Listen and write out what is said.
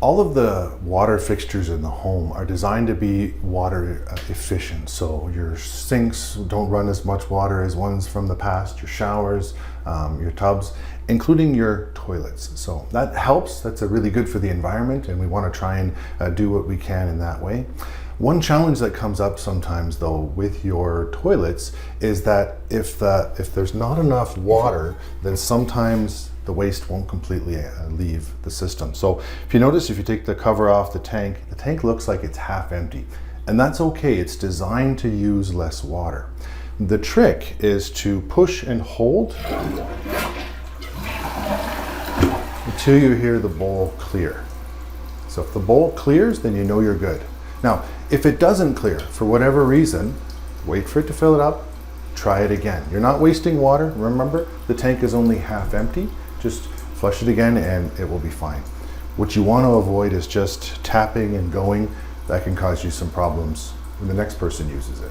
All of the water fixtures in the home are designed to be water efficient. So your sinks don't run as much water as ones from the past, your showers, your tubs, including your toilets. So that helps. That's really good for the environment, and we want to try and do what we can in that way. One challenge that comes up sometimes though with your toilets is that if there's not enough water, then sometimes the waste won't completely leave the system. So if you notice, if you take the cover off the tank looks like it's half empty. And that's okay, it's designed to use less water. The trick is to push and hold until you hear the bowl clear. So if the bowl clears, then you know you're good. Now, if it doesn't clear for whatever reason, wait for it to fill it up, try it again. You're not wasting water. Remember, the tank is only half empty. Just flush it again and it will be fine. What you want to avoid is just tapping and going. That can cause you some problems when the next person uses it.